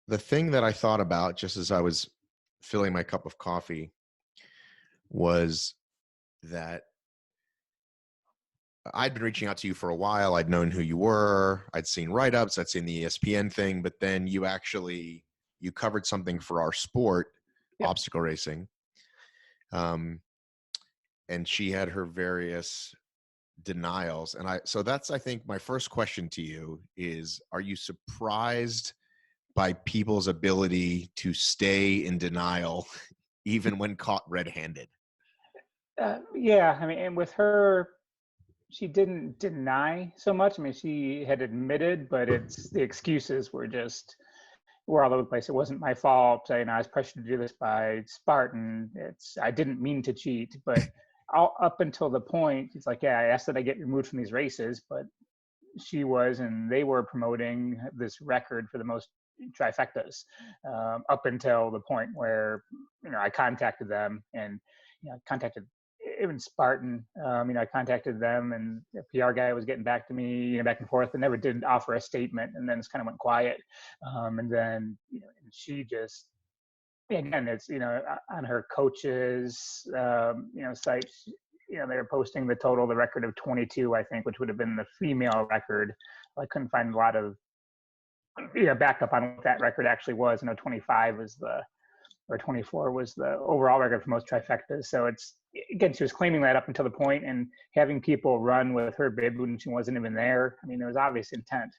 The thing that I thought about just as I was filling my cup of coffee was that I'd been reaching out to you for a while. I'd known who you were. I'd seen write-ups. I'd seen the ESPN thing, but then you covered something for our sport, Yep. obstacle racing. Um, and she had her various denials. So that's, I think, my first question to you is, are you surprised by people's ability to stay in denial even when caught red-handed? Yeah, I mean, and with her, she didn't deny so much. I mean, she had admitted, but it's the excuses were all over the place. It wasn't my fault. I was pressured to do this by Spartan. I didn't mean to cheat, but all up until the point, it's like, yeah, I asked that I get removed from these races, but and they were promoting this record for the most trifectas up until the point where I contacted them and contacted even Spartan. I contacted them, and the PR guy was getting back to me, back and forth, and never did offer a statement, and then it's kind of went quiet. And then and she just again, it's on her coaches site. They were posting the record of 22, I think, which would have been the female record. I couldn't find a lot of backup on what that record actually was. 25 was or 24 was the overall record for most trifectas. So it's again, she was claiming that up until the point, and having people run with her bib when she wasn't even there. I mean, there was obvious intent.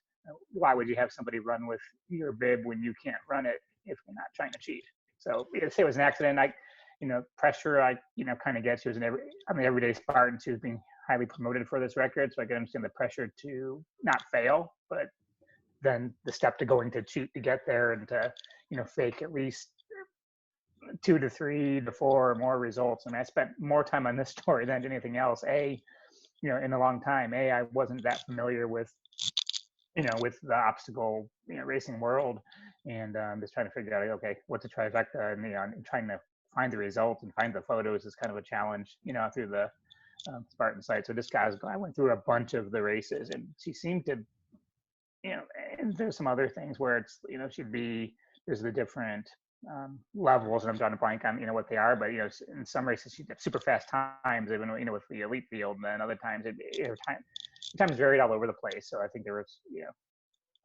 Why would you have somebody run with your bib when you can't run it if you're not trying to cheat? So say it was an accident. Pressure. Kind of get. She was everyday Spartan. She was being highly promoted for this record, so I can understand the pressure to not fail, but then the step to going to cheat to get there and to fake at least 2 to 3 to 4 or more results. I spent more time on this story than anything else. In a long time. I wasn't that familiar with with the obstacle racing world, and just trying to figure out, okay, what's a trifecta, and trying to find the results and find the photos is kind of a challenge, through the Spartan site. So I went through a bunch of the races, and she seemed to, and there's some other things where it's, there's the different levels, and I'm drawing a blank on what they are, but in some races she did super fast times, even with the elite field, and then other times times varied all over the place. So I think there was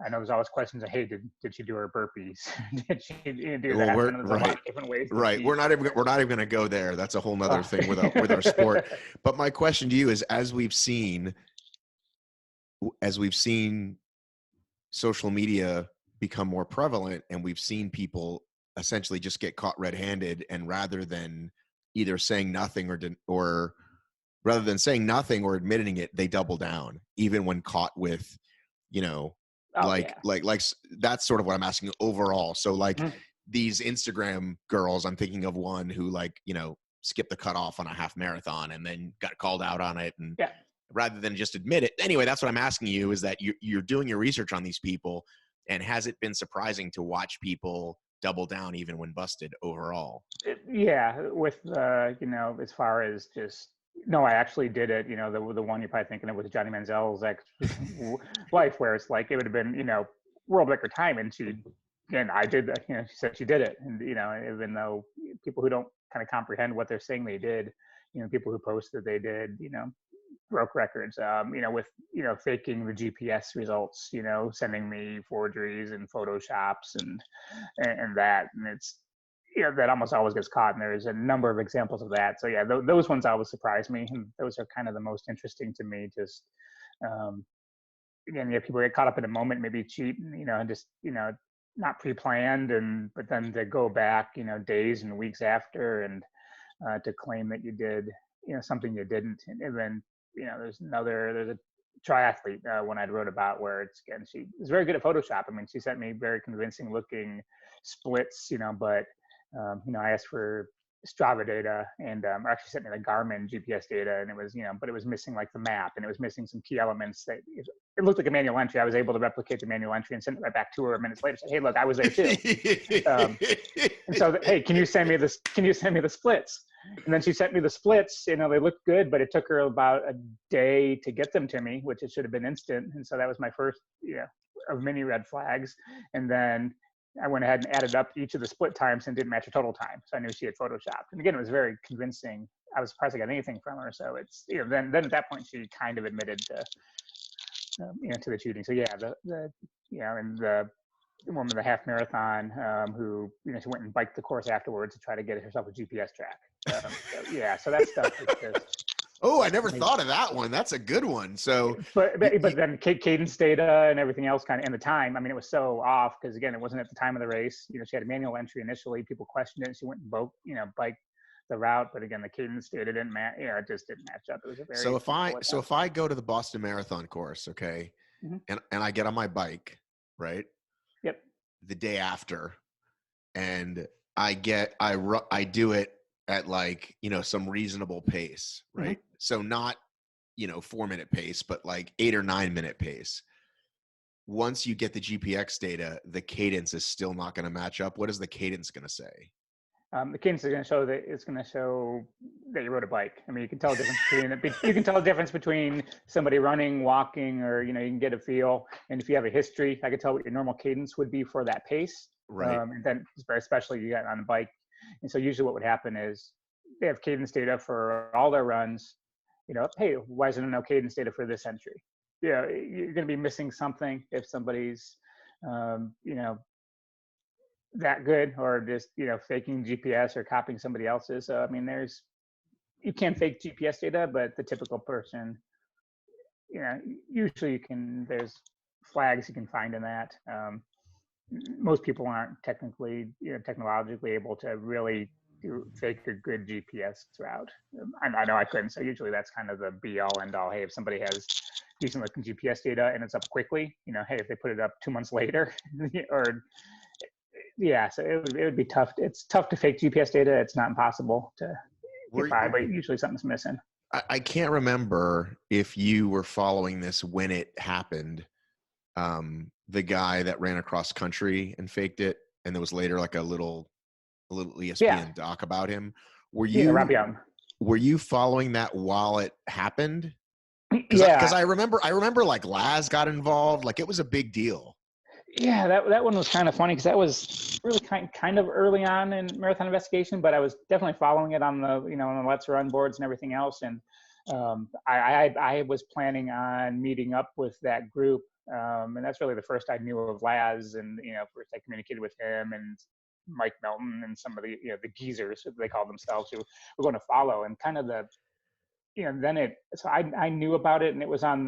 I know there's always questions of, hey, did she do her burpees? Did she do Well, that? we're And there's a lot right. of different ways to Right. cheat. We're not even going to go there. That's a whole nother Oh. thing with our sport. But my question to you is, as we've seen social media become more prevalent, and we've seen people essentially just get caught red-handed, and rather than either saying nothing or rather than saying nothing or admitting it, they double down even when caught with, Oh yeah. that's sort of what I'm asking overall. So Mhm. these Instagram girls, I'm thinking of one who skipped the cutoff on a half marathon and then got called out on it, and Yeah. rather than just admit it. Anyway, that's what I'm asking you, is that you're doing your research on these people, and has it been surprising to watch people double down even when busted overall? Yeah, with as far as just no, I actually did it. The one you're probably thinking of was Johnny Manziel's ex wife, where it's like it would have been world record time, and I did that. She said she did it, and even though people who don't kind of comprehend what they're saying they did, people who post that they did, broke records. With faking the GPS results, sending me forgeries and photoshops and that, and it's that almost always gets caught, and there's a number of examples of that. So yeah, those ones always surprise me, and those are kind of the most interesting to me. Just um, again, people get caught up in a moment, maybe cheat, and just not pre-planned, and but then to go back, days and weeks after, and to claim that you did, something you didn't, and then there's a triathlete one I wrote about where she was very good at Photoshop. I mean, she sent me very convincing looking splits, but I asked for Strava data, and or actually sent me the Garmin GPS data, and it was but it was missing like the map, and it was missing some key elements that it looked like a manual entry. I was able to replicate the manual entry and send it right back to her minutes later. Say, hey, look, I was there too. And so, hey, can you send me this? Can you send me the splits? And then she sent me the splits. They looked good, but it took her about a day to get them to me, which it should have been instant. And so that was my first, of many red flags. And then I went ahead and added up each of the split times and didn't match her total time. So I knew she had photoshopped. And again, it was very convincing. I was surprised I got anything from her. So it's, then at that point she kind of admitted to, to the cheating. So yeah, and the woman of the half marathon, who, she went and biked the course afterwards to try to get herself a GPS track. So that stuff is just. Oh, I never thought of that one. That's a good one. So, but then cadence data and everything else kind of, and the time. I mean, it was so off because again, it wasn't at the time of the race. She had a manual entry initially. People questioned it. She went and biked the route, but again, the cadence data didn't match. It just didn't match up. It was a very if I go to the Boston Marathon course, okay, and I get on my bike, right? Yep. The day after, and I do it at like, some reasonable pace, right? So not, 4-minute pace, but like 8 or 9-minute pace. Once you get the GPX data, the cadence is still not going to match up. What is the cadence going to say? The cadence is going to show that it's going to show that you rode a bike. I mean, you can tell the difference between somebody running, walking, or you can get a feel. And if you have a history, I could tell what your normal cadence would be for that pace. Right. And then especially you got on a bike. And so usually what would happen is they have cadence data for all their runs. Hey, why isn't there no cadence data for this entry? You're going to be missing something if somebody's, that good, or just faking GPS or copying somebody else's. So I mean, you can fake GPS data, but the typical person, usually there's flags you can find in that. Most people aren't technologically able to really fake a good GPS route. I know I couldn't. So usually that's kind of the be all end all. Hey, if somebody has decent looking GPS data and it's up quickly, hey, if they put it up 2 months later, or so it would be tough. It's tough to fake GPS data. It's not impossible to get by, but usually something's missing. I can't remember if you were following this when it happened. The guy that ran across country and faked it, and there was later like a little ESPN doc about him. Were you following that while it happened? Because I remember like Laz got involved. Like it was a big deal. Yeah, that one was kind of funny because that was really kind of early on in Marathon Investigation, but I was definitely following it on the on the Let's Run boards and everything else. And I was planning on meeting up with that group, and that's really the first I knew of Laz, and first I communicated with him and Mike Melton and some of the the geezers they call themselves, who were going to follow, and kind of the so I knew about it, and it was on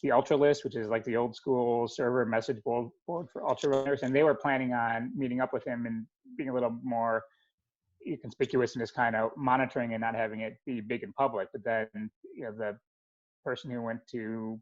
the ultra list, which is like the old school server message board for ultra runners, and they were planning on meeting up with him and being a little more conspicuous and just kind of monitoring and not having it be big in public. But then the person who went to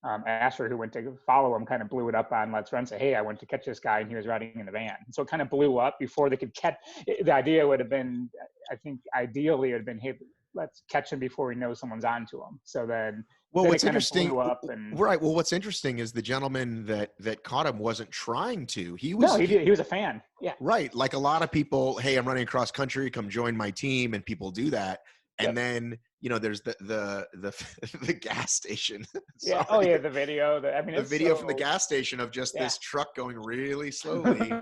Asher, who went to follow him, kind of blew it up on Let's Run, say, hey, I went to catch this guy and he was riding in the van. And so it kind of blew up before they could catch. The idea would have been, I think ideally it would have been, hey, let's catch him before we know someone's onto him. So then what's interesting, right? Well, what's interesting is the gentleman that caught him wasn't trying to. He was a fan. Yeah. Right. Like a lot of people, hey, I'm running across country, come join my team, and people do that. And then there's the gas station. Yeah. Oh yeah, the video. The video from the gas station of just this truck going really slowly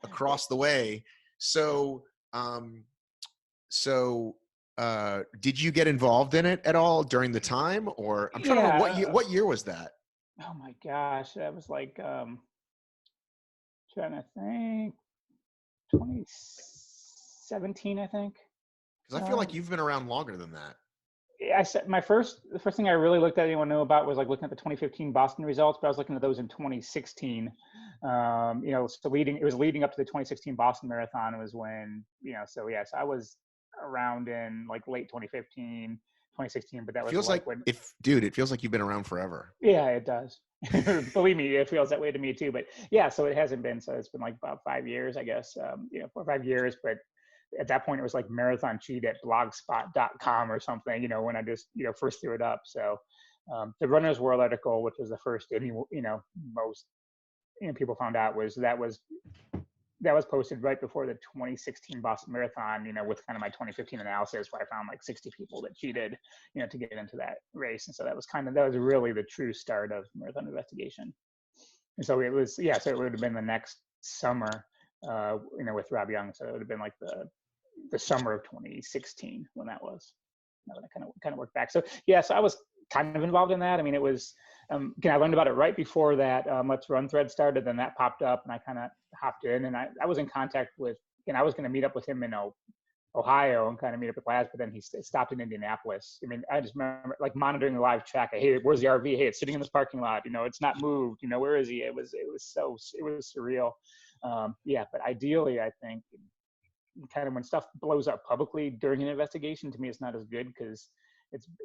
across the way. So did you get involved in it at all during the time, or I'm trying to remember what year was that? Oh my gosh, that was like trying to think, 2017, I think. Because I feel like you've been around longer than that. I said the first thing I really looked at, anyone knew about, was like looking at the 2015 Boston results, but I was looking at those in 2016. So it was leading up to the 2016 Boston Marathon was when, so I was around in like late 2015, 2016, but that feels was it feels like you've been around forever. Yeah, it does. Believe me, it feels that way to me too. But so it hasn't been. So it's been like about 5 years, I guess. 4 or 5 years. But at that point, it was like marathon cheat at blogspot.com or something. When I just first threw it up. So the Runner's World article, which was the first most people found out, that was posted right before the 2016 Boston Marathon, with kind of my 2015 analysis, where I found like 60 people that cheated, to get into that race. And so that was really the true start of Marathon Investigation. And so it was, yeah, so it would have been the next summer, with Rob Young. So it would have been like the summer of 2016 when that was. Now that I kind of worked back. So yeah, so I was kind of involved in that. I mean, it was, again, I learned about it right before that Let's Run thread started. Then that popped up, and I kind of hopped in, and I was in contact with, and I was going to meet up with him in Ohio and kind of meet up with Laz, but then he stopped in Indianapolis. I mean, I just remember like monitoring the live track. Hey, where's the RV? Hey, it's sitting in this parking lot. It's not moved. Where is he? It was surreal. Yeah, but ideally, I think kind of when stuff blows up publicly during an investigation, to me, it's not as good because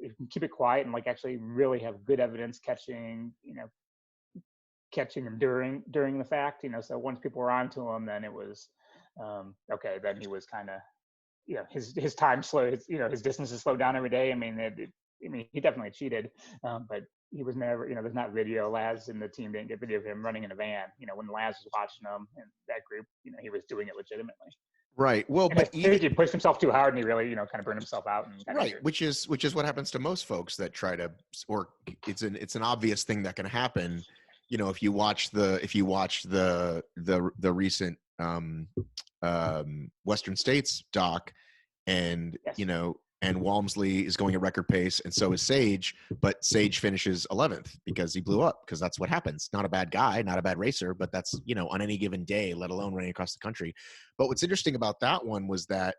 you can keep it quiet and like actually really have good evidence catching him during the fact. So once people were onto him, then it was okay. Then he was kind of his time slowed. His distances slowed down every day. I mean, he definitely cheated, but he was never. There's not video. Laz and the team didn't get video of him running in a van. When Laz was watching him and that group, he was doing it legitimately. Right. Well, And I but even think he pushed himself too hard, and he really, kind of burned himself out and got right, injured. which is what happens to most folks that try to, or it's an obvious thing that can happen. If you watch the recent Western States doc, and Yes. and Walmsley is going at record pace, and so is Sage, but Sage finishes 11th because he blew up, because that's what happens. Not a bad guy, not a bad racer, but that's on any given day, let alone running across the country. But what's interesting about that one was that,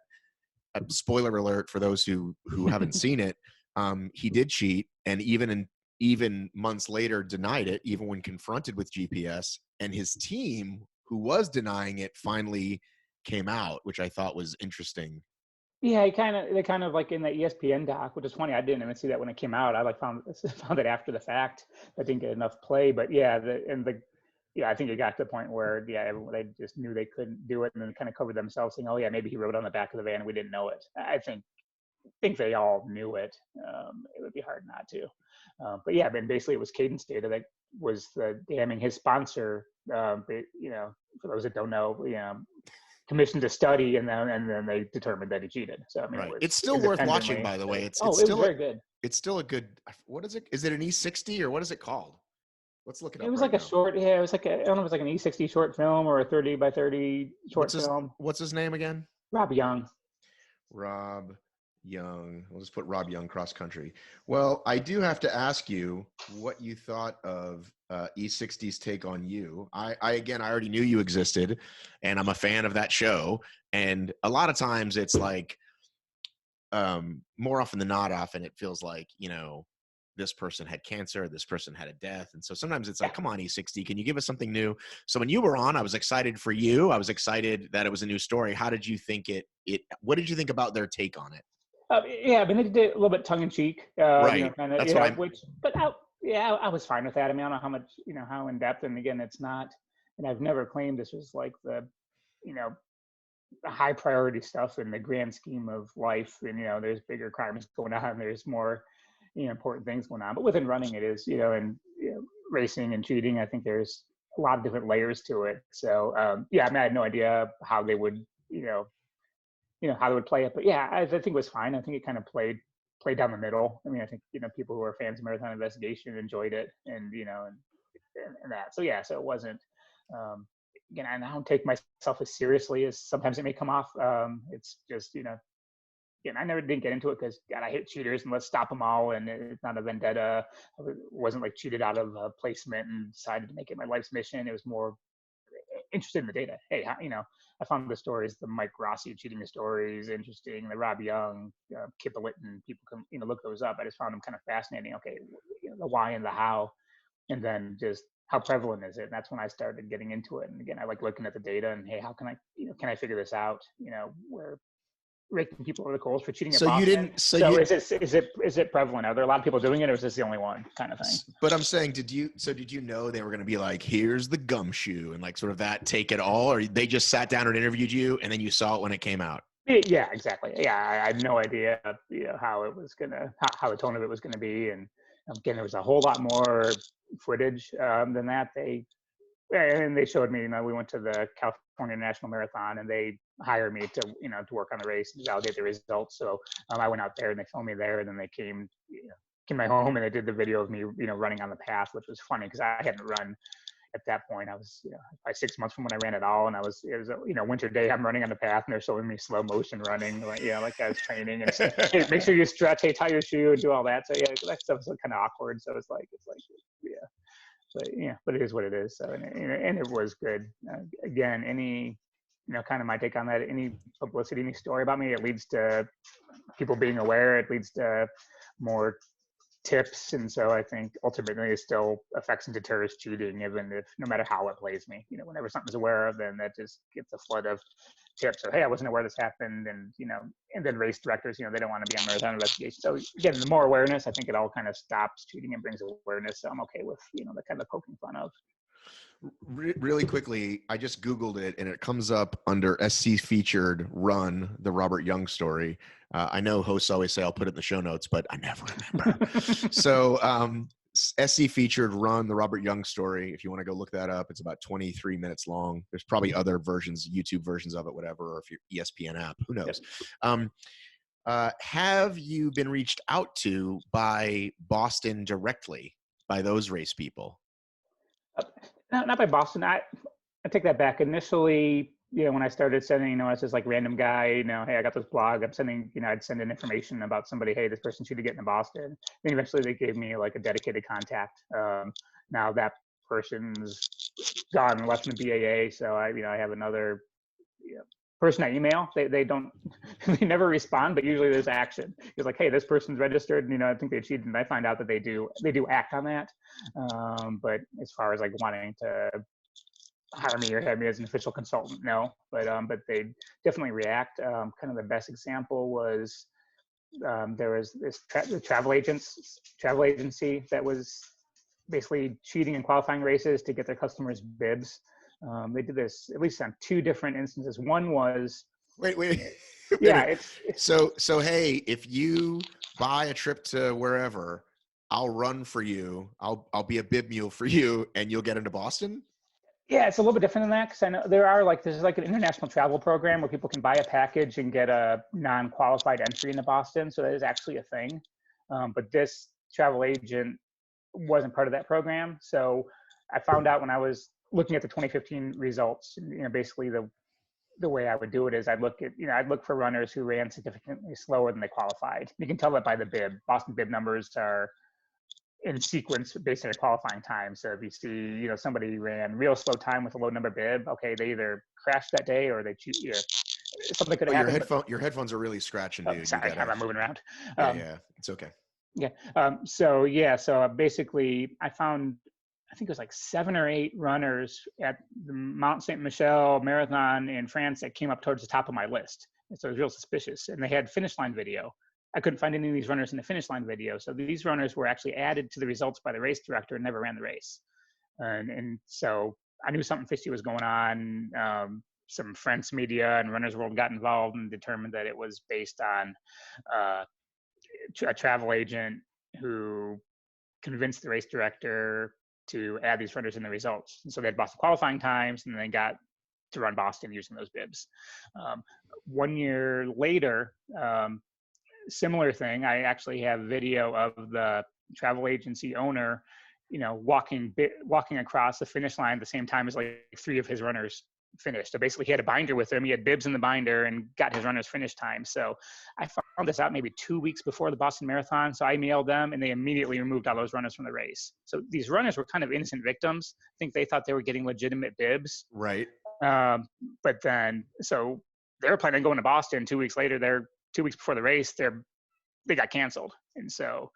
spoiler alert for those who haven't seen it, he did cheat, and even months later denied it, even when confronted with GPS, and his team, who was denying it, finally came out, which I thought was interesting. Yeah, they kind of like in the ESPN doc, which is funny. I didn't even see that when it came out. I like found found it after the fact. That didn't get enough play, but yeah, I think it got to the point where they just knew they couldn't do it, and then kind of covered themselves, saying, "Oh yeah, maybe he rode on the back of the van and we didn't know it." I think they all knew it. It would be hard not to. But yeah, basically it was Cadence Data that was damning his sponsor. For those that don't know, commissioned a study, and then they determined that he cheated. So I mean, it Right. It's was still worth watching, independently. by the way. Oh, it was very good. It's still a good. What is it? Is it an E60 or what is it called? Let's look it It up was right like a now. short. Yeah, it was like I don't know if it was like an E60 short film or a 30 by 30 What's short his film. What's his name again? Rob Young. Rob Young. We'll just put Rob Young cross country. Well, I do have to ask you what you thought of E60's take on you. Again, I already knew you existed, and I'm a fan of that show. And a lot of times it's like, more often than not, often it feels like, this person had cancer, this person had a death. And so sometimes it's like, Yeah. come on, E60, can you give us something new? So when you were on, I was excited for you. I was excited that it was a new story. How did you think what did you think about their take on it? Yeah, I mean, they did it a little bit tongue in cheek, Right. kind of, That's what I'm, I was fine with that. I mean, I don't know how much, how in depth, and again, it's not, and I've never claimed this was like you know, the high priority stuff in the grand scheme of life. And, there's bigger crimes going on. There's more, important things going on. But within running, it is, and racing and cheating, I think there's a lot of different layers to it. So, yeah, I mean, I had no idea how they would, how they would play it. But yeah, I think it was fine. I think it kind of played down the middle. I mean, I think, people who are fans of Marathon Investigation enjoyed it, and, and that. So yeah, so it wasn't, again, I don't take myself as seriously as sometimes it may come off. It's just, again, I never didn't get into it because, God, I hate cheaters and let's stop them all. And it's not a vendetta. I wasn't like cheated out of a placement and decided to make it my life's mission. It was more interested in the data. Hey, I found the stories, the Mike Rossi cheating stories, interesting. The Rob Young, Kip Litton, people can, look those up. I just found them kind of fascinating. Okay, the why and the how, and then just how prevalent is it? And that's when I started getting into it. And again, I like looking at the data and, hey, how can I, can I figure this out? Where raking people over the coals for cheating at so you Boston. didn't, so So you, is it prevalent? Are there a lot of people doing it, or is this the only one kind of thing? but I'm saying, did you know they were going to be like, here's the gumshoe, and like sort of that take it all, or they just sat down and interviewed you and then you saw it when it came out? Yeah, exactly. Yeah, I had no idea, how it was how the tone of it was gonna be, and again, there was a whole lot more footage than that. They showed me. We went to the California National Marathon, and they hired me to to work on the race and validate the results. So I went out there, and they filmed me there, and then they came to my home, and they did the video of me running on the path, which was funny because I hadn't run at that point I was, by 6 months from when I ran at all, and it was a winter day. I'm running on the path, and they're showing me slow motion running, like like I was training, and hey, make sure you stretch, hey, tie your shoe, and do all that. So yeah, that stuff was kind of awkward. So it's like yeah, but it is what it is. So and it was good. Again, any kind of my take on that. Any publicity, any story about me, it leads to people being aware. It leads to more tips, and so I think ultimately it still affects and deters cheating, even if no matter how it plays me. Whenever something's aware of, then that just gets a flood of tips. Or hey, I wasn't aware this happened, and and then race directors, they don't want to be on marathon investigation. So again, the more awareness, I think it all kind of stops cheating and brings awareness. So I'm okay with the kind of poking fun of. Really quickly, I just Googled it and it comes up under SC featured Run, the Robert Young story. I know hosts always say I'll put it in the show notes, but I never remember. So SC featured Run, the Robert Young story. If you want to go look that up, it's about 23 minutes long. There's probably other versions, YouTube versions of it, whatever, or if you're ESPN app, who knows? Have you been reached out to by Boston directly, by those race people? Not by Boston. I take that back. Initially, when I started sending, I was just like random guy, hey, I got this blog. I'm sending, I'd send in information about somebody. Hey, this person should get into Boston. Then eventually they gave me like a dedicated contact. Now that person's gone, left in the BAA. So I have another person I email. They don't, they never respond, but usually there's action. It's like, hey, this person's registered, and I think they cheated, and I find out that they do act on that. But as far as like wanting to hire me or have me as an official consultant, no. But they definitely react. Kind of the best example was there was this travel agency that was basically cheating in qualifying races to get their customers bibs. They did this at least on 2 different instances. One was wait yeah, it's so hey, if you buy a trip to wherever, I'll run for you. I'll be a bib mule for you, and you'll get into Boston. yeah, it's a little bit different than that, because I know there's like an international travel program where people can buy a package and get a non-qualified entry into Boston. So that is actually a thing. But this travel agent wasn't part of that program. So I found out when I was looking at the 2015 results. Basically the way I would do it is I'd look for runners who ran significantly slower than they qualified. You can tell that by the bib. Boston bib numbers are in sequence based on their qualifying time. So if you see, somebody ran real slow time with a low number bib, okay, they either crashed that day or they cheat. Something could have happened. Your headphones are really scratching, dude. Sorry, I'm moving around. Yeah, it's okay. Yeah. So basically, I found, I think it was like 7 or 8 runners at the Mount Saint Michel Marathon in France that came up towards the top of my list. And so it was real suspicious. And they had finish line video. I couldn't find any of these runners in the finish line video. So these runners were actually added to the results by the race director and never ran the race. And so I knew something fishy was going on. Some French media and Runner's World got involved and determined that it was based on a travel agent who convinced the race director to add these runners in the results. And so they had Boston qualifying times, and then they got to run Boston using those bibs. 1 year later, similar thing. I actually have video of the travel agency owner, walking across the finish line at the same time as like 3 of his runners finished. So basically he had a binder with him. He had bibs in the binder and got his runners finish time. So I found this out maybe 2 weeks before the Boston Marathon. So I emailed them and they immediately removed all those runners from the race. So these runners were kind of innocent victims. I think they thought they were getting legitimate bibs. Right. But then, so they were planning on going to Boston 2 weeks later. They're 2 weeks before the race. They got canceled. And so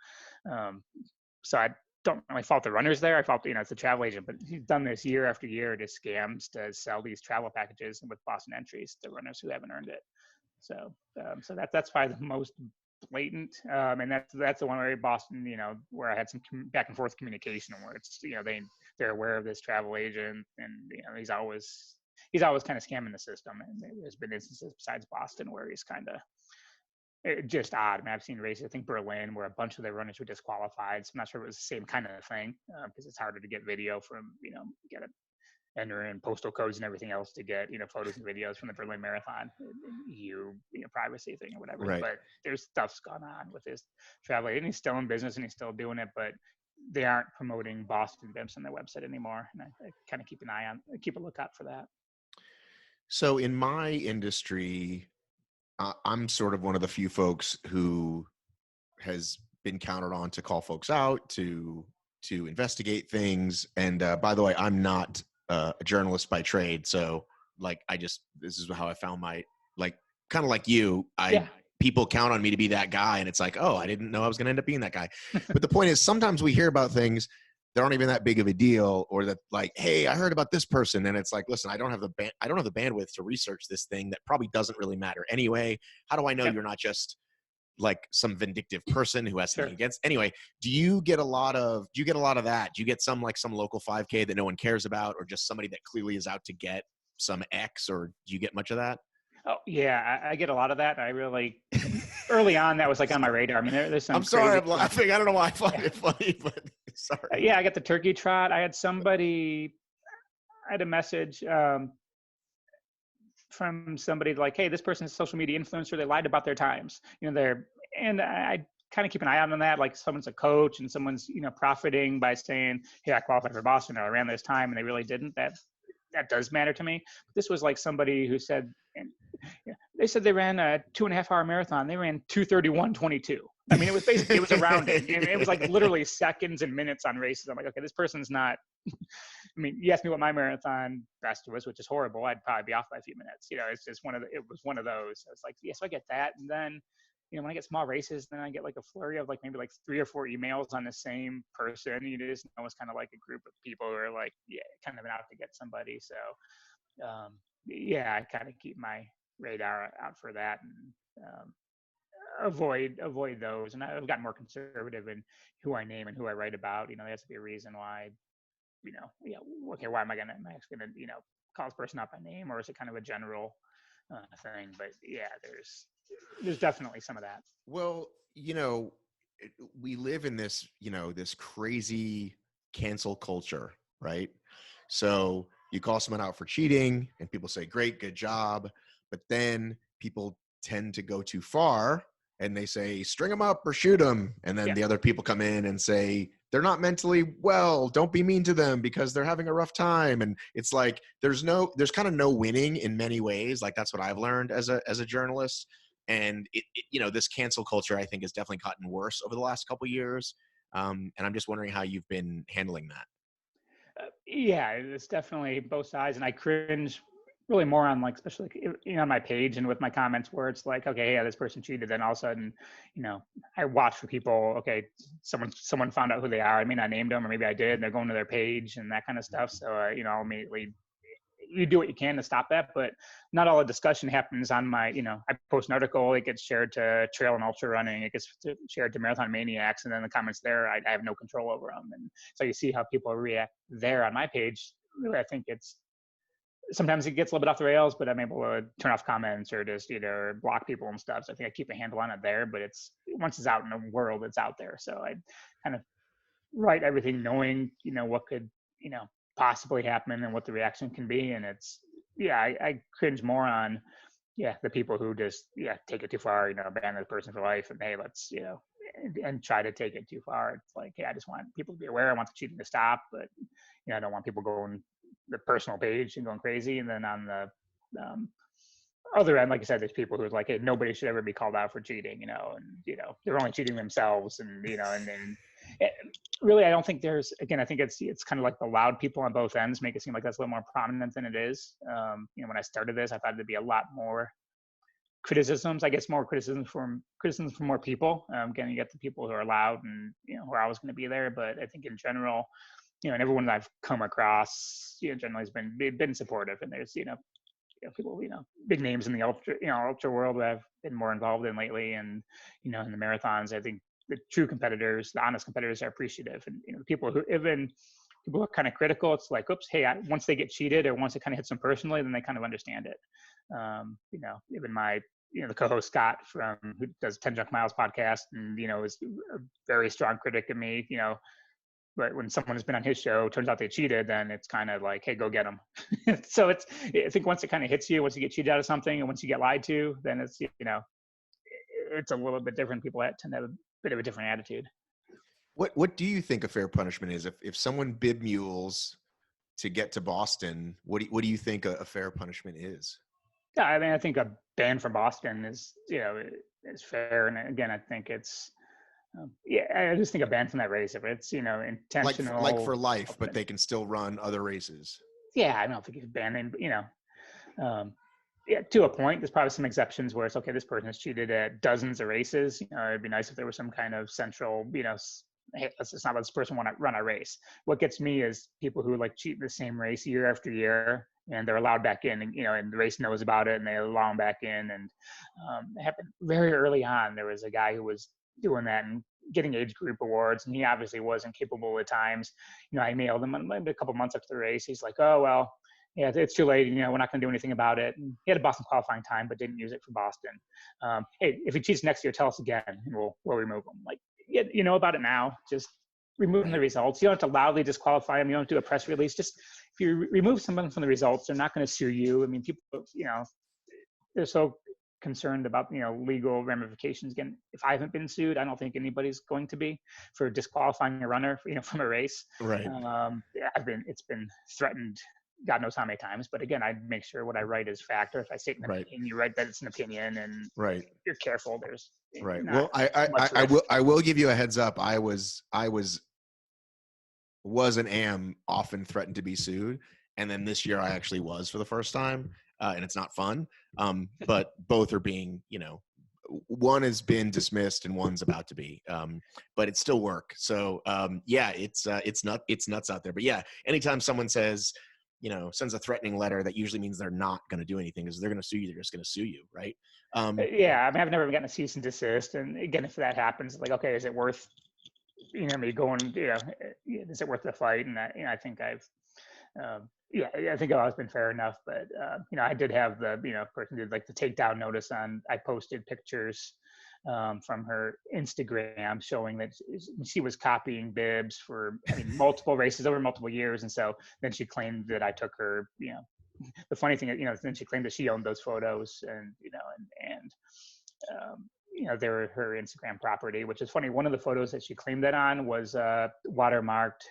I don't really fault the runners there. I fault, it's the travel agent, but he's done this year after year to scams to sell these travel packages with Boston entries to runners who haven't earned it. So that's probably the most blatant. And that's the one where Boston, where I had some back and forth communication where it's, they're aware of this travel agent and, he's always kind of scamming the system. And there's been instances besides Boston where he's kind of, just odd. I mean, I've seen races, I think Berlin, where a bunch of their runners were disqualified. So I'm not sure it was the same kind of thing because it's harder to get video from, get a enter in postal codes and everything else to get, photos and videos from the Berlin Marathon, EU, privacy thing or whatever. Right. But there's stuff's gone on with this travel agent. He's still in business and he's still doing it. But they aren't promoting Boston Bimps on their website anymore, and I kind of keep a lookout for that. So in my industry, I'm sort of one of the few folks who has been counted on to call folks out, to investigate things. And by the way, I'm not a journalist by trade, so like this is how I found my, like, kind of like you. Yeah, People count on me to be that guy, and it's like, oh, I didn't know I was going to end up being that guy. But the point is, sometimes we hear about things that aren't even that big of a deal, or that, like, hey, I heard about this person, and it's like, listen, I don't have the bandwidth to research this thing that probably doesn't really matter anyway. How do I know yep, you're not just like some vindictive person who has something sure. against? Anyway, do you get a lot of that? Do you get some local 5K that no one cares about, or just somebody that clearly is out to get some X, or do you get much of that? Oh yeah, I get a lot of that. I really early on that was like on my radar. I mean, there's some I'm sorry, crazy I'm stuff. laughing. I don't know why I find Yeah. it funny, but sorry. Yeah, I got the turkey trot. I had a message from somebody like, hey, this person's a social media influencer. They lied about their times. And I kind of keep an eye out on that. Like someone's a coach and someone's, profiting by saying, hey, I qualified for Boston, or I ran this time, and they really didn't. That does matter to me. But this was like somebody who said, and yeah, they said they ran a 2.5 hour marathon. They ran 2:31:22. I mean, it was a rounding. And it was like literally seconds and minutes on races. I'm like, okay, this person's not. I mean, you asked me what my marathon best was, which is horrible. I'd probably be off by a few minutes. It's just it was one of those. I was like, yeah, so I get that. And then, when I get small races, then I get like a flurry of like maybe like 3 or 4 emails on the same person. You just know it's kind of like a group of people who are like, yeah, kind of out to get somebody. So, yeah, I kind of keep my radar out for that, and avoid those. And I've gotten more conservative in who I name and who I write about. There has to be a reason why. Yeah, okay, why am I actually gonna, call this person out by name, or is it kind of a general thing? But yeah, there's definitely some of that. Well, we live in this, this crazy cancel culture, right? So you call someone out for cheating and people say, great, good job. But then people tend to go too far and they say, string them up or shoot them. And then Yeah, the other people come in and say, they're not mentally well, don't be mean to them because they're having a rough time. And it's like, there's kind of no winning in many ways. Like, that's what I've learned as a journalist. And this cancel culture, I think, has definitely gotten worse over the last couple of years. And I'm just wondering how you've been handling that. yeah, it's definitely both sides, and I cringe really more on like, especially like, on my page and with my comments where it's like, okay, yeah, this person cheated, then all of a sudden, I watch for people. Okay, someone found out who they are. I mean, I named them, or maybe I did. And they're going to their page and that kind of stuff. So I'll immediately, you do what you can to stop that, but not all the discussion happens on my, I post an article, it gets shared to trail and ultra running, it gets shared to marathon maniacs, and then the comments there, I have no control over them. And so you see how people react there on my page. Really, I think sometimes it gets a little bit off the rails, but I'm able to turn off comments or just either block people and stuff. So I think I keep a handle on it there, but once it's out in the world, it's out there. So I kind of write everything knowing, what could, possibly happen and what the reaction can be. And I cringe more on, the people who just, take it too far, ban this person for life, and hey, let's, and try to take it too far. It's like, hey, I just want people to be aware. I want the cheating to stop, but, I don't want people going the personal page and going crazy. And then on the, other end, like I said, there's people who are like, hey, nobody should ever be called out for cheating, and they're only cheating themselves, and and really, I don't think I think it's kind of like the loud people on both ends make it seem like that's a little more prominent than it is. When I started this, I thought there'd be a lot more criticisms. I guess more criticisms from more people. Again, you get the people who are loud and who are always going to be there, but I think in general, and everyone that I've come across, generally has been supportive, and there's people, big names in the ultra world that I've been more involved in lately, and in the marathons, I think the true competitors, the honest competitors, are appreciative, and people who are kind of critical, it's like, oops, hey, once they get cheated or once it kind of hits them personally, then they kind of understand it. Even my the co-host Scott who does 10 Junk Miles podcast, and is a very strong critic of me, but when someone has been on his show, turns out they cheated, then it's kind of like, hey, go get them. So I think once it kind of hits you, once you get cheated out of something, and once you get lied to, then it's a little bit different. People tend to have a bit of a different attitude. What do you think a fair punishment is if someone bib mules to get to Boston? What do you think a fair punishment is? Yeah, I mean, I think a ban from Boston is, is fair. And again, I think it's, yeah, I just think a ban from that race, if it's, Like intentional. for life, but they can still run other races. Yeah, I don't think you can ban them, yeah, to a point. There's probably some exceptions where it's okay. This person has cheated at dozens of races. It'd be nice if there was some kind of central, hey, let's not let this person want to run a race. What gets me is people who like cheat the same race year after year, and they're allowed back in, and and the race knows about it, and they allow them back in. And it happened very early on. There was a guy who was doing that and getting age group awards, and he obviously wasn't capable at times. I mailed him maybe a couple months after the race. He's like, "Oh well, yeah, it's too late. We're not going to do anything about it." And he had a Boston qualifying time, but didn't use it for Boston. Hey, if he cheats next year, tell us again, and we'll remove him. Like, yeah, you know about it now. Just remove the Right. results. You don't have to loudly disqualify him. You don't do a press release. Just if you remove someone from the results, they're not going to sue you. I mean, people, they're so concerned about legal ramifications. Again, if I haven't been sued, I don't think anybody's going to be for disqualifying a runner, from a race. Right. Yeah, it's been threatened God knows how many times. But again, I make sure what I write is fact. Or if I state an Right. opinion, you write that it's an opinion, and Right. you're careful. There's Right. not Well, I much risk. I will give you a heads up. I was and am often threatened to be sued, and then this year I actually was for the first time, and it's not fun. But both are being, one has been dismissed and one's about to be, but it's still work. So yeah, it's nuts out there. But yeah, anytime someone says, sends a threatening letter, that usually means they're not going to do anything because they're going to sue you. They're just going to sue you, right? Yeah, I mean, I've never gotten a cease and desist. And again, if that happens, like, okay, is it worth me going? Is it worth the fight? And I think yeah, I think I've always been fair enough. But I did have the person did like the takedown notice on. I posted pictures from her Instagram showing that she was copying bibs for, I mean, multiple races over multiple years. And so then she claimed that I took her. The funny thing is, then she claimed that she owned those photos, and they were her Instagram property, which is funny. One of the photos that she claimed that on was watermarked,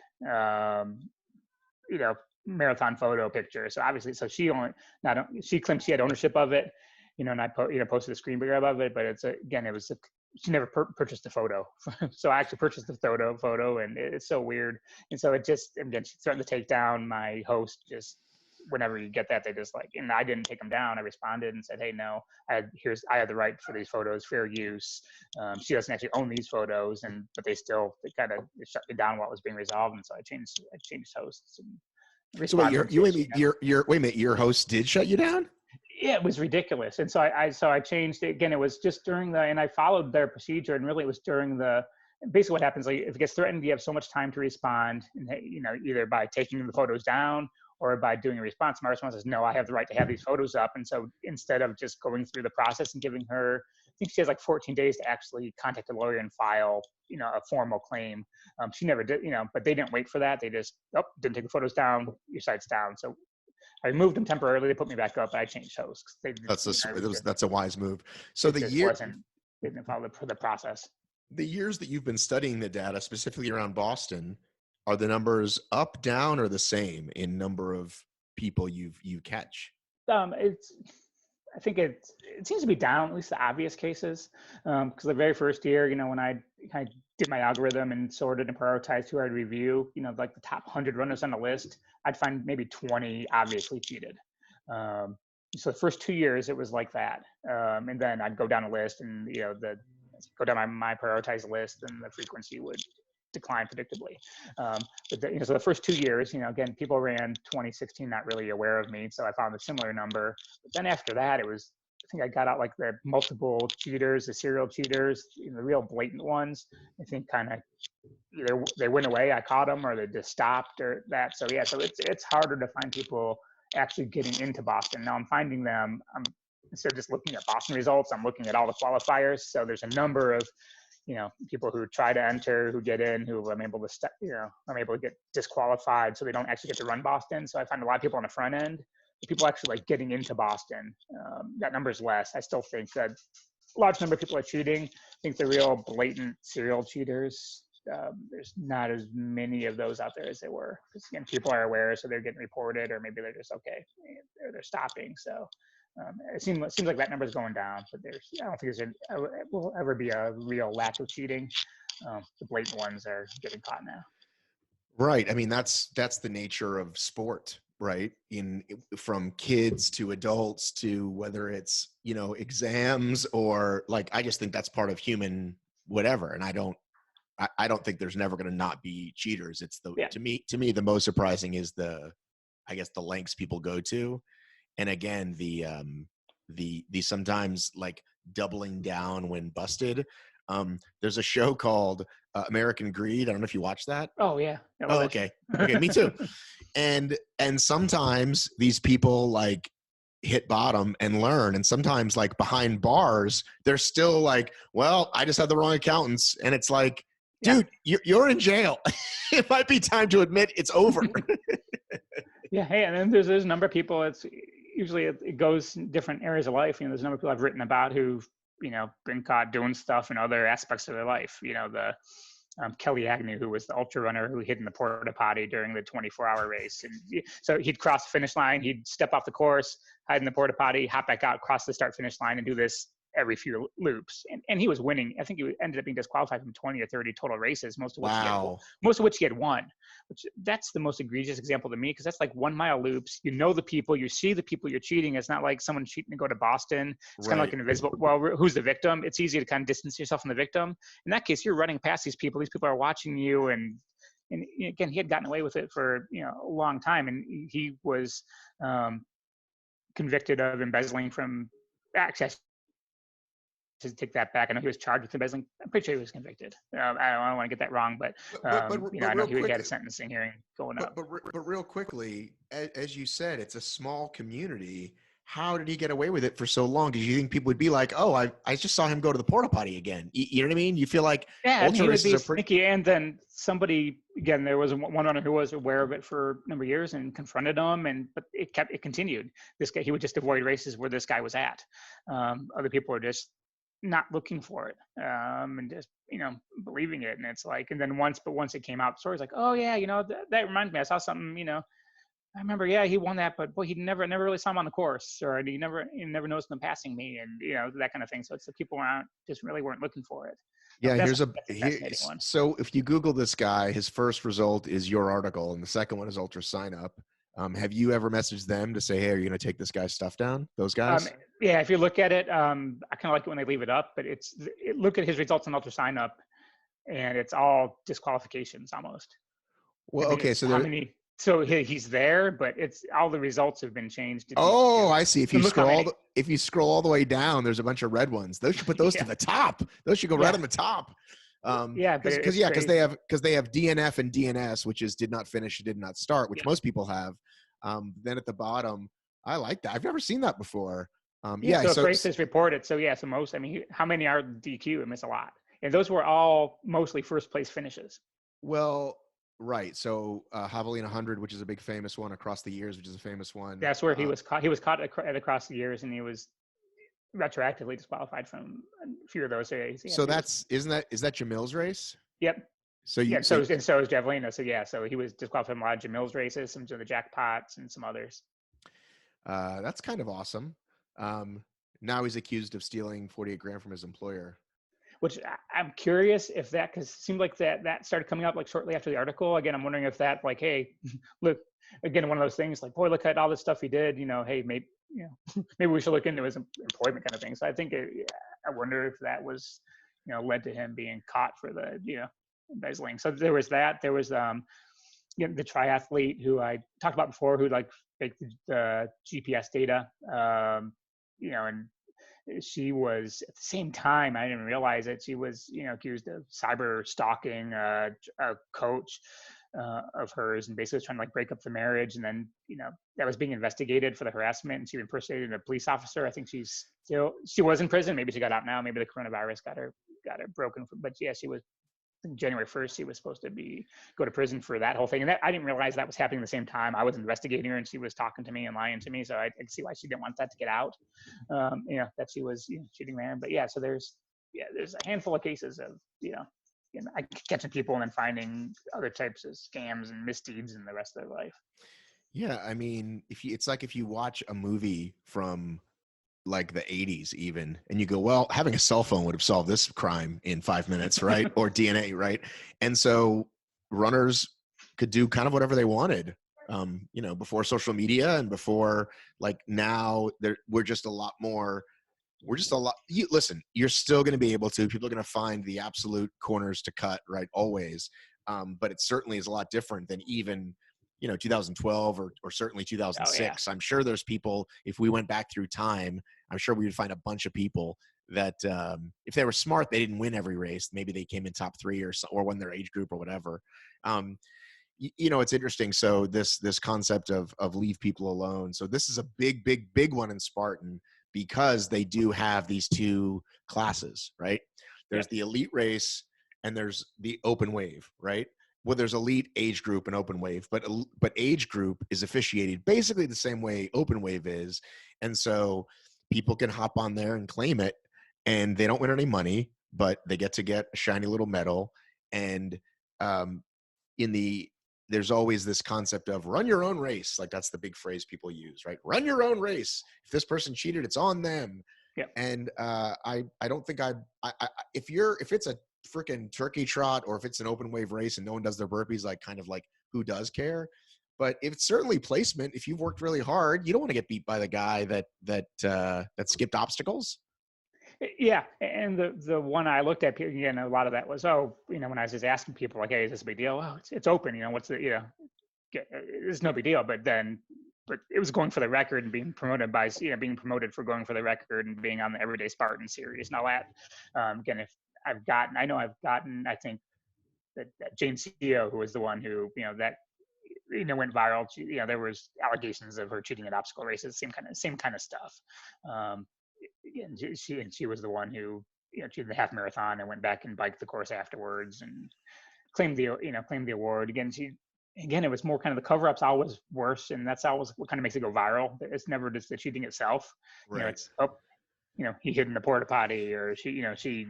you know, marathon photo picture. So obviously, so she claimed she had ownership of it, and I posted a screen grab of it, but she never purchased the photo. So I actually purchased the photo, and it's so weird. And so it just, again, she threatened to take down my host. Just whenever you get that, they just like, and I didn't take them down. I responded and said, hey, no, I had the right for these photos, fair use. She doesn't actually own these photos, but they kind of shut me down while it was being resolved. And so I changed hosts and So wait, responded and said, wait a minute, your host did shut you down? yeah, it was ridiculous. And so I changed it again. It was just and I followed their procedure, and really it was during basically what happens, like if it gets threatened, you have so much time to respond, and either by taking the photos down or by doing a response. My response is, no, I have the right to have these photos up. And so instead of just going through the process and giving her, I think she has like 14 days to actually contact a lawyer and file, a formal claim. She never did, but they didn't wait for that. They just, didn't take the photos down, your site's down. So I removed them temporarily. They put me back up, but I changed hosts. That's a wise move. So It just wasn't, they didn't follow the process. the years that you've been studying the data, specifically around Boston, are the numbers up, down, or the same in number of people you catch? It's, I think it seems to be down, at least the obvious cases. Because the very first year, when I kind of did my algorithm and sorted and prioritized who I'd review, like the top 100 runners on the list, I'd find maybe 20 obviously cheated. So the first 2 years, it was like that. And then I'd go down a list, and go down my prioritized list, and the frequency would decline predictably. So the first 2 years, again, people ran 2016 not really aware of me, so I found a similar number. But then after that, I think I got out like the multiple cheaters, the serial cheaters, the real blatant ones. I think kind of either they went away, I caught them, or they just stopped, or that. So yeah, so it's harder to find people actually getting into Boston. Now I'm finding them. Instead of just looking at Boston results, I'm looking at all the qualifiers. So there's a number of people who try to enter, who get in, who I'm able to get disqualified, so they don't actually get to run Boston. So I find a lot of people on the front end, people actually like getting into Boston. That number is less. I still think that a large number of people are cheating. I think the real blatant serial cheaters, there's not as many of those out there as there were. Because again, people are aware, so they're getting reported, or maybe they're just okay, or they're stopping. So it seems like that number is going down, but I don't think will ever be a real lack of cheating. The blatant ones are getting caught now. Right. I mean, that's the nature of sport, right? From kids to adults to whether it's, exams or like, I just think that's part of human whatever. And I don't think there's never going to not be cheaters. It's Yeah. To me, the most surprising is I guess the lengths people go to. And again, the sometimes like doubling down when busted. There's a show called American Greed. I don't know if you watch that. Oh yeah, I love Oh, that show. okay. Okay, me too. And sometimes these people like hit bottom and learn, and sometimes like behind bars, they're still like, well, I just had the wrong accountants, and it's like, Yeah. dude, you're in jail. It might be time to admit it's over. Yeah. Hey, and then there's a number of people. It's usually it goes in different areas of life. There's a number of people I've written about who've been caught doing stuff in other aspects of their life. The Kelly Agnew, who was the ultra runner who hid in the porta potty during the 24-hour race. And so he'd cross the finish line, he'd step off the course, hide in the porta potty, hop back out, cross the start finish line, and do this every few loops. And he was winning. I think he ended up being disqualified from 20 or 30 total races, most of which he had won. Which that's the most egregious example to me, because that's like 1 mile loops. The people, you see the people you're cheating. It's not like someone cheating to go to Boston. It's kind of like an invisible. Well, who's the victim? It's easy to kind of distance yourself from the victim. In that case, you're running past these people. These people are watching you, and again, he had gotten away with it for a long time, and he was convicted of embezzling from. Actually, to take that back, I know he was charged with embezzling. I'm pretty sure he was convicted. I don't want to get that wrong, but I know he had a sentencing hearing going up. But real quickly, as you said, it's a small community. How did he get away with it for so long? Did you think people would be like, "Oh, I just saw him go to the porta potty again"? You know what I mean? You feel like ultra races are pretty sneaky. And then somebody, again, there was one runner who was aware of it for a number of years and confronted him, but it continued. This guy, he would just avoid races where this guy was at. Other people were just not looking for it, and just believing it. And it's like, and then once it came out, the story's like, oh yeah, that reminds me, I saw something, I remember, yeah, he won that, but boy, he never really saw him on the course, or he never noticed him passing me, and that kind of thing. So it's the people weren't looking for it. Yeah, that's a fascinating one. So if you Google this guy, his first result is your article, and the second one is Ultra Signup. Have you ever messaged them to say, hey, are you going to take this guy's stuff down? Those guys? Yeah, if you look at it, I kind of like it when they leave it up, but look at his results on Ultra Signup, and it's all disqualifications almost. Well, okay, so so he's there, but it's all the results have been changed. I see. If you scroll all the way down, there's a bunch of red ones. Those should put those to the top. Those should go right on the top. Because they have DNF and DNS, which is did not finish, did not start, which most people have. Then at the bottom, I like that. I've never seen that before. So if races reported. So most. I mean, how many are DQ? I miss a lot, and those were all mostly first place finishes. Well, right. So Javelin 100, which is a big famous one, Across the Years, which is a famous one. That's where he was caught. He was caught at Across the Years, and he was retroactively disqualified from a few of those races. So is that Jamil's race? Yep. So so is Javelina. So he was disqualified from a lot of Jamil's races, some of the jackpots, and some others. That's kind of awesome. Now he's accused of stealing 48 grand from his employer. Which I'm curious if because it seemed like that started coming up like shortly after the article. Again, I'm wondering if that like, hey, look, again, one of those things like, boy, look at all this stuff he did. Hey, maybe maybe we should look into his employment kind of thing. So I think I wonder if that was led to him being caught for the embezzling. So there was that. There was the triathlete who I talked about before, who like faked the GPS data, and she was at the same time, I didn't realize it, she was accused of cyber stalking a coach of hers, and basically was trying to like break up the marriage. And then that was being investigated for the harassment, and she impersonated a police officer. I think she was in prison. Maybe she got out now. Maybe the coronavirus got her broken. But yeah, she was. January 1st, she was supposed to go to prison for that whole thing. And I didn't realize that was happening at the same time. I was investigating her, and she was talking to me and lying to me. So I could see why she didn't want that to get out, that she was cheating there. But yeah, so there's a handful of cases of, catching people and then finding other types of scams and misdeeds in the rest of their life. Yeah, I mean, it's like if you watch a movie from like the 80s even, and you go, well, having a cell phone would have solved this crime in 5 minutes, right? Or DNA, right? And so runners could do kind of whatever they wanted, before social media and before, like, now we're just a lot more. Listen, you're still going to be able to, people are going to find the absolute corners to cut, right? Always. But it certainly is a lot different than even, 2012 or certainly Oh yeah. 2006. I'm sure there's people, if we went back through time, I'm sure we would find a bunch of people that, if they were smart, they didn't win every race. Maybe they came in top three or won their age group or whatever. It's interesting. So this concept of leave people alone. So this is a big one in Spartan, because they do have these two classes, right? There's Yep. the elite race and there's the open wave, right? Well, there's elite, age group, and open wave, but age group is officiated basically the same way open wave is. And so people can hop on there and claim it, and they don't win any money, but they get a shiny little medal. And um, there's always this concept of run your own race. Like, that's the big phrase people use, right? Run your own race. If this person cheated, it's on them. Yep. And I don't think if it's a freaking turkey trot, or if it's an open wave race and no one does their burpees, like, kind of like, who does care? But if it's certainly placement, if you've worked really hard, you don't want to get beat by the guy that skipped obstacles. Yeah, and the one I looked at, again, a lot of that was, when I was just asking people like, hey, is this a big deal? Oh, it's open. What's the, it's no big deal. But it was going for the record and being promoted being promoted for going for the record and being on the Everyday Spartan series and all that. Again, if I've gotten, I think that Jane CEO, who was the one who, that went viral. There was allegations of her cheating at obstacle races, same kind of stuff. And she was the one who cheated the half marathon and went back and biked the course afterwards and claimed the award. Again, it was more kind of the cover-up's always worse, and that's always what kind of makes it go viral. It's never just the cheating itself. Right. It's he hid in the porta potty, or she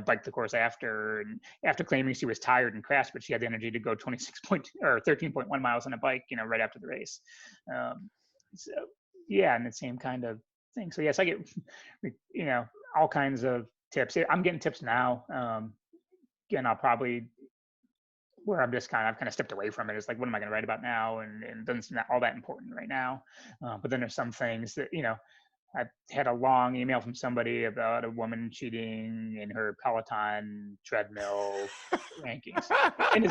biked the course after claiming she was tired and crashed, but she had the energy to go 13.1 miles on a bike, right after the race. So yeah, and the same kind of thing. So yes, I get all kinds of tips. I'm getting tips now. Again, I'll probably, where I've kind of stepped away from it. It's like, what am I going to write about now? And it doesn't seem all that important right now. But then there's some things that, I had a long email from somebody about a woman cheating in her Peloton treadmill rankings. And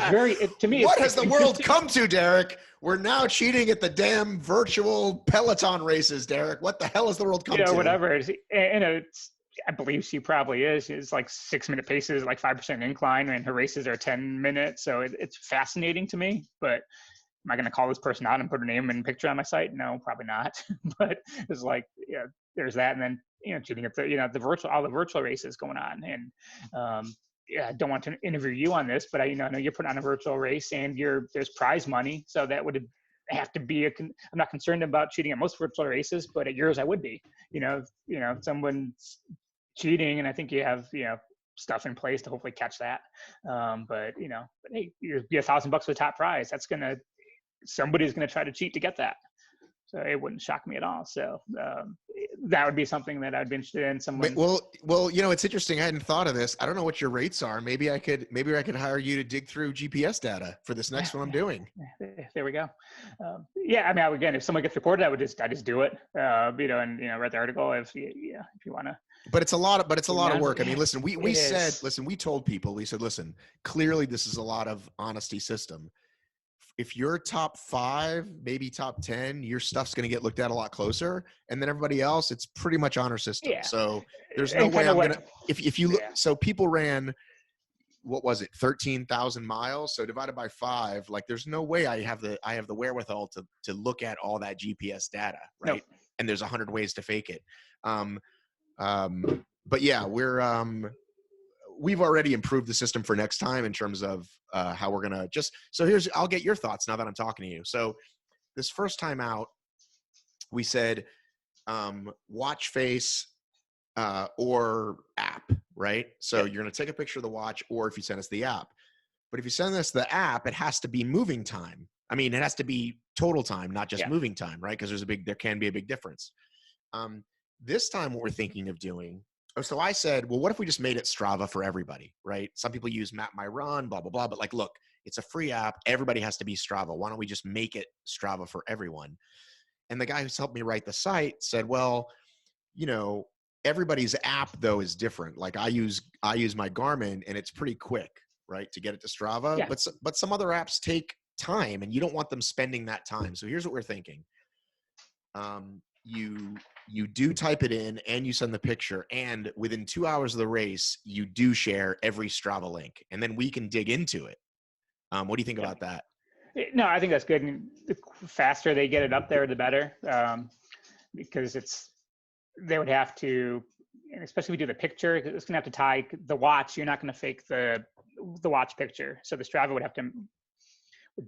to me, what has the world come to, Derek? We're now cheating at the damn virtual Peloton races, Derek. What the hell has the world come to? Whatever. I believe she probably is. It's like 6-minute paces, like 5% incline, and her races are 10 minutes. So it's fascinating to me. But am I going to call this person out and put her name and picture on my site? No, probably not. But it's like, there's that. And then, cheating at all the virtual races going on. And, I don't want to interview you on this, but I know you're putting on a virtual race and there's prize money. So that would have to be I'm not concerned about cheating at most virtual races, but at yours I would be. If someone's cheating, and I think you have stuff in place to hopefully catch that. But hey, you're $1,000 for the top prize. Somebody's gonna try to cheat to get that. So it wouldn't shock me at all. So that would be something that I'd be interested in. Someone. Well, it's interesting. I hadn't thought of this. I don't know what your rates are. Maybe I could hire you to dig through GPS data for this next one I'm doing. There we go. I mean, again, if someone gets reported, I just do it. And write the article if you want to. But it's a lot of work. I mean, listen, we told people, we said, listen, clearly this is a lot of honesty system. If you're top 5, maybe top 10, your stuff's going to get looked at a lot closer. And then everybody else, it's pretty much honor system. Yeah. So there's no way I'm going to, if you look, so people ran, what was it? 13,000 miles. So divided by 5, like there's no way I have the wherewithal to look at all that GPS data. Right. Nope. And there's 100 ways to fake it. But yeah, we've already improved the system for next time in terms of how we're going to I'll get your thoughts now that I'm talking to you. So this first time out, we said, watch face or app, right? So Yep. you're going to take a picture of the watch, or if you send us the app. But if you send us the app, it has to be moving time. I mean, it has to be total time, not just Yeah. moving time, right? Because there can be a big difference. Um, this time, what we're thinking of doing. Oh, so I said, well, what if we just made it Strava for everybody, right? Some people use Map My Run, blah blah blah. But like, look, it's a free app. Everybody has to be Strava. Why don't we just make it Strava for everyone? And the guy who's helped me write the site said, well, you know, everybody's app though is different. Like I use my Garmin, and it's pretty quick, right, to get it to Strava. Yeah. But some other apps take time, and you don't want them spending that time. So here's what we're thinking. You do type it in, and you send the picture, and within 2 hours of the race, you do share every Strava link, and then we can dig into it. What do you think Yeah. about that? No, I think that's good. And the faster they get it up there, the better, because they would have to, and especially if we do the picture, it's going to have to tie the watch. You're not going to fake the watch picture, so the Strava would have to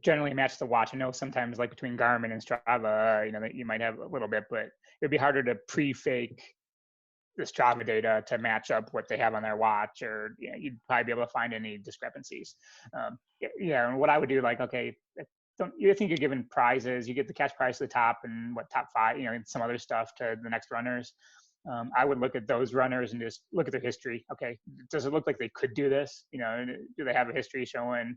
generally match the watch. I know sometimes like between Garmin and Strava, that you might have a little bit, but it'd be harder to pre-fake the Strava data to match up what they have on their watch, or you'd probably be able to find any discrepancies. And what I would do, like, okay, don't you think you're giving prizes? You get the cash prize to the top, and what top five, and some other stuff to the next runners. I would look at those runners and just look at their history. Okay, does it look like they could do this? Do they have a history showing?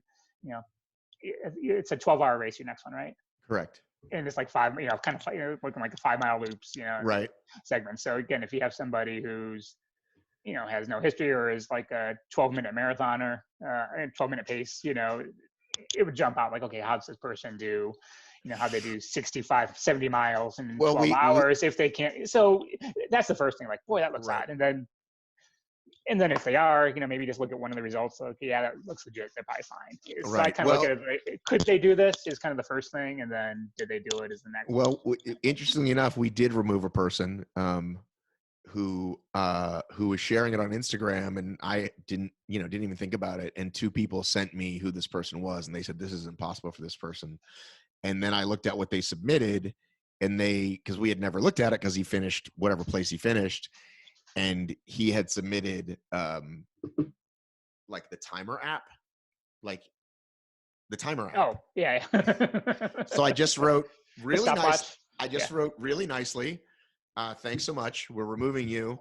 It's a 12-hour race, your next one, right? Correct. And it's like five, kind of looking like a 5 mile loops, Right. segments. So again, if you have somebody who's has no history, or is like a 12-minute marathoner, and 12-minute pace, it would jump out like, okay, how does this person do? How they do 65, 70 miles in Well, 12 we hours if they can't. So that's the first thing. Like, boy, that looks right. odd. And then if they are, maybe just look at one of the results. Like, yeah, that looks legit. They're probably fine. So I Right. kind of look at it. Could they do this? Is kind of the first thing, and then did they do it? Is the next. Well, interestingly enough, we did remove a person who was sharing it on Instagram, and I didn't even think about it. And two people sent me who this person was, and they said this is impossible for this person. And then I looked at what they submitted, and because we had never looked at it because he finished whatever place he finished, and he had submitted like the timer app, like the timer app. Oh, yeah. So I just wrote really nice. I Yeah. wrote really nicely. Thanks so much. We're removing you.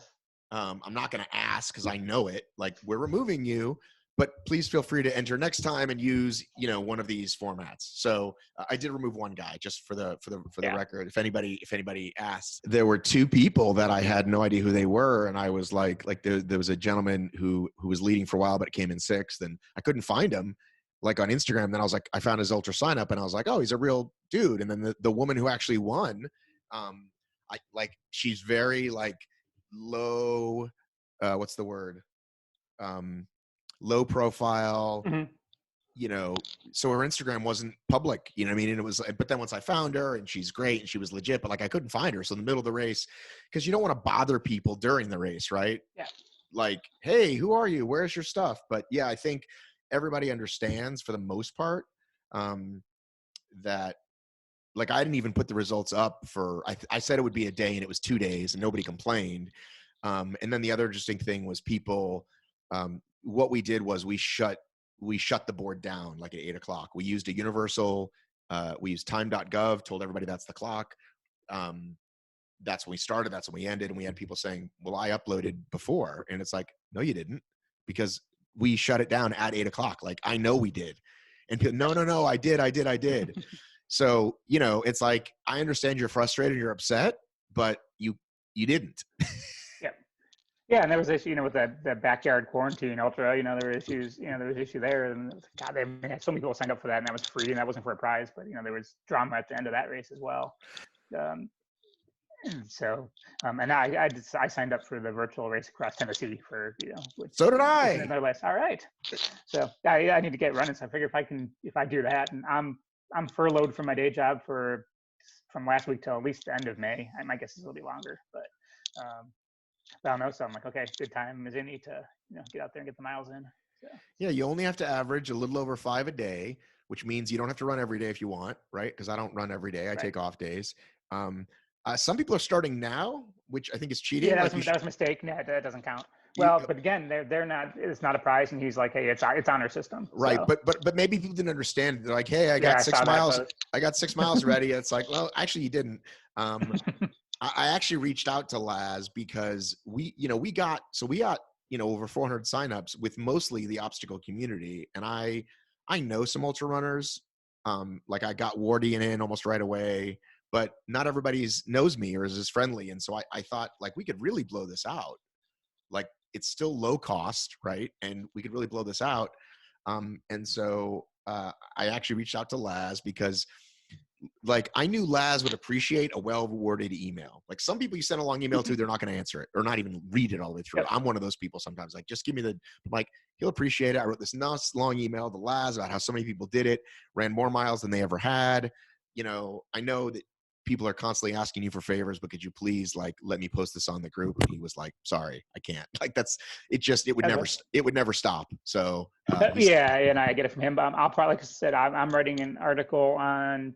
I'm not going to ask because I know it. Like, we're removing you, but please feel free to enter next time and use one of these formats. So I did remove one guy just for the Yeah. record. If anybody asks, there were two people that I had no idea who they were, and I was like there was a gentleman who was leading for a while but came in sixth, and I couldn't find him like on Instagram. Then I was like, I found his ultra sign up, and I was like, oh, he's a real dude. And then the woman who actually won, she's very like low, what's the word? Low profile, Mhm. So her Instagram wasn't public, you know what I mean? And it was, but then once I found her, and she's great and she was legit, but like I couldn't find her. So in the middle of the race, because you don't want to bother people during the race, right? Yeah. Like, hey, who are you? Where's your stuff? But yeah, I think everybody understands for the most part that, like, I didn't even put the results up for, I said it would be a day, and it was 2 days, and nobody complained. And then the other interesting thing was people, what we did was we shut the board down like at 8:00. We used a universal, we used time.gov, told everybody that's the clock. That's when we started, that's when we ended. And we had people saying, well, I uploaded before. And it's like, no, you didn't, because we shut it down at 8:00. Like, I know we did. And people, no, I did. So, it's like, I understand you're frustrated, you're upset, but you didn't. Yeah. Yeah, and there was issue, with the backyard quarantine ultra. There were issues. There was issue there, and God, they had so many people signed up for that, and that was free, and that wasn't for a prize. But there was drama at the end of that race as well. And I signed up for the virtual race across Tennessee for which, So did I. Another list. All right. So I need to get running. So I figure if I do that, and I'm furloughed from my day job from last week till at least the end of May. My guess is it'll be longer, but I don't know. So I'm like, okay, good time is any to get out there and get the miles in. So. Yeah, you only have to average a little over 5 a day, which means you don't have to run every day if you want, right? Because I don't run every day. I take off days. Some people are starting now, which I think is cheating. Yeah, that was a mistake. No, that doesn't count. you Well, but again, they're not. It's not a prize, and he's like, hey, it's on our system. right, So but maybe people didn't understand. They're like, hey, I yeah, got I six saw that miles. post. I got 6 miles ready. It's like, well, actually, you didn't. Um, I actually reached out to Laz because we got over 400 signups with mostly the obstacle community, and I know some ultra runners. Like I got Wardy in almost right away, but not everybody's knows me or is as friendly, and so I thought like we could really blow this out. Like it's still low cost, right? And we could really blow this out. And so I actually reached out to Laz because like I knew Laz would appreciate a well-worded email. Like some people you send a long email to, they're not going to answer it or not even read it all the way through. Yep. I'm one of those people sometimes. Like, just give me like, he'll appreciate it. I wrote this nice long email to Laz about how so many people did it, ran more miles than they ever had. I know that people are constantly asking you for favors, but could you please like let me post this on the group? And he was like, sorry, I can't. Like it would never stop. So Yeah, and I get it from him. But I'll probably, like I said, I'm writing an article on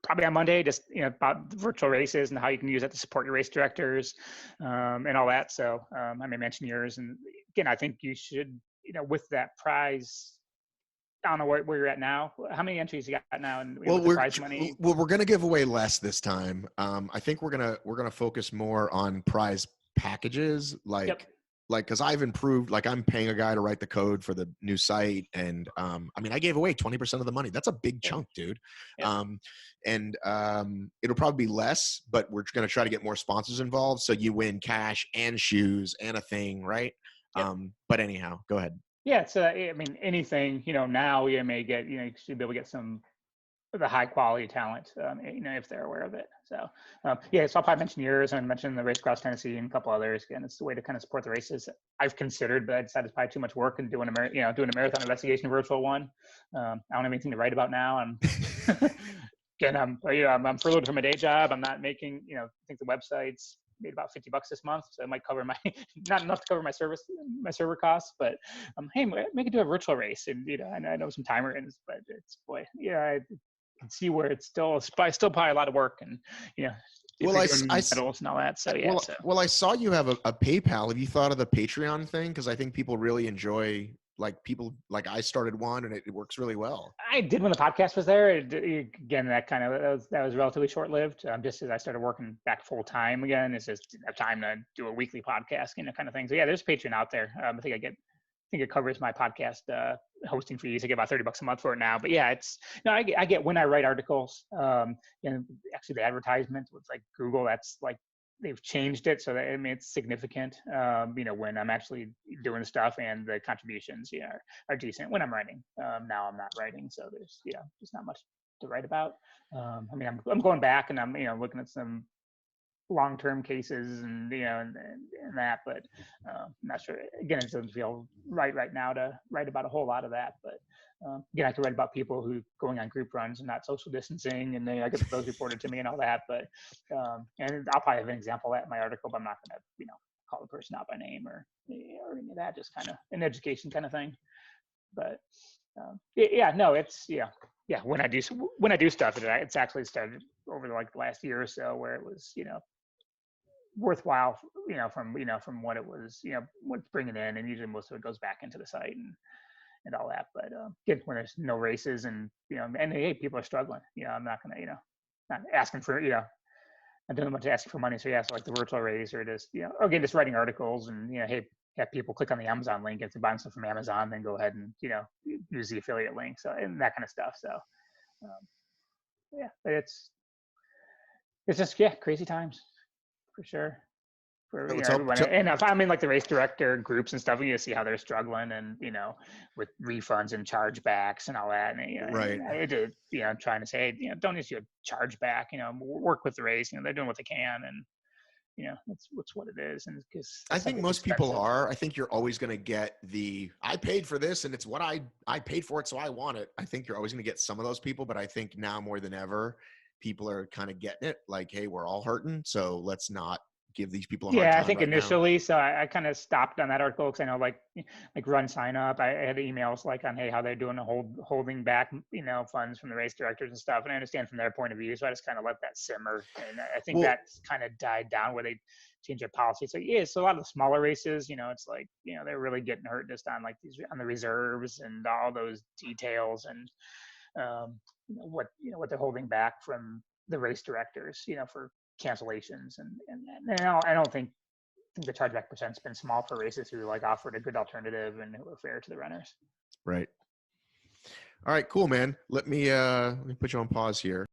probably on Monday, just about virtual races and how you can use that to support your race directors, and all that. So I may mention yours, and again, I think you should, with that prize. I don't know where you're at now. How many entries you got now, and well with the prize money? we're gonna give away less this time. I think we're gonna focus more on prize packages, Yep. like because I've improved. Like I'm paying a guy to write the code for the new site, and I mean I gave away 20% of the money. That's a big Yep. chunk, dude. Yep. And it'll probably be less, but we're gonna try to get more sponsors involved, so you win cash and shoes and a thing, right? Yep. But anyhow, go ahead. Yeah, it's I mean, anything, now you may get, you should be able to get some of the high quality talent, if they're aware of it. So yeah, so I'll probably mention yours and mention the Race Across Tennessee and a couple others. Again, it's the way to kind of support the races I've considered, but I decided it's probably too much work and doing a marathon investigation virtual one. I don't have anything to write about now. Again, I'm furloughed from my day job. I'm not making, I think the website's made about $50 this month, so it might cover my not enough to cover my server costs. But hey, we could do a virtual race, and I know some timer ins, but it's boy, yeah, I can see where it's still probably a lot of work, and if Well, you're doing medals and all that. So yeah, well, I saw you have a PayPal. Have you thought of the Patreon thing? Because I think people really enjoy, like people, like I started one and it works really well. I did when the podcast was there. Again, that was relatively short lived. Just as I started working back full time again, it's just didn't have time to do a weekly podcast, kind of thing. So yeah, there's Patreon out there. I think it covers my podcast hosting fees. I get about $30 a month for it now. But yeah, it's I get when I write articles. And actually, the advertisement with like Google, that's like they've changed it so that it's significant. When I'm actually doing stuff, and the contributions are decent when I'm writing. Now I'm not writing, so there's just not much to write about. I'm going back and I'm looking at some long-term cases and and that, but I'm not sure. Again, it doesn't feel right now to write about a whole lot of that. But again, I could write about people who going on group runs and not social distancing, and I get those reported to me and all that. But and I'll probably have an example of that in my article, but I'm not going to call the person out by name or any of that. Just kind of an education kind of thing. But no, it's When I do stuff, it's actually started over like the last year or so, where it was worthwhile, from what it was, what's bringing in, and usually most of it goes back into the site and all that. But again, when there's no races and and hey, people are struggling, I'm not gonna not asking for I'm doing much asking for money. So so like the virtual race, or just or again, just writing articles and hey, have people click on the Amazon link. If they're buying stuff from Amazon, then go ahead and use the affiliate link, so and that kind of stuff. So but it's just crazy times for sure. For So, everyone, and if I'm in like the race director groups and stuff, you see how they're struggling, and with refunds and chargebacks and all that. And right. I did, I'm trying to say, don't issue a chargeback. Work with the race. They're doing what they can, and it's what it is. And because I think most people are. I think you're always going to get I paid for this and it's what I paid for it, so I want it. I think you're always going to get some of those people, but I think now more than ever, people are kind of getting it. Like, hey, we're all hurting, so let's not give these people a hard Yeah, I time think right now? initially, so I kind of stopped on that article because I know like Run Sign Up, I had emails like on hey how they're doing holding back funds from the race directors and stuff, and I understand from their point of view, so I just kind of let that simmer, and I think Well, that's kind of died down where they changed their policy. So yeah, so a lot of the smaller races, it's like they're really getting hurt just on like these on the reserves and all those details and what they're holding back from the race directors, for cancellations and I don't think the chargeback percent's been small for races who like offered a good alternative and who were fair to the runners. right. All right, cool, man. Let me put you on pause here.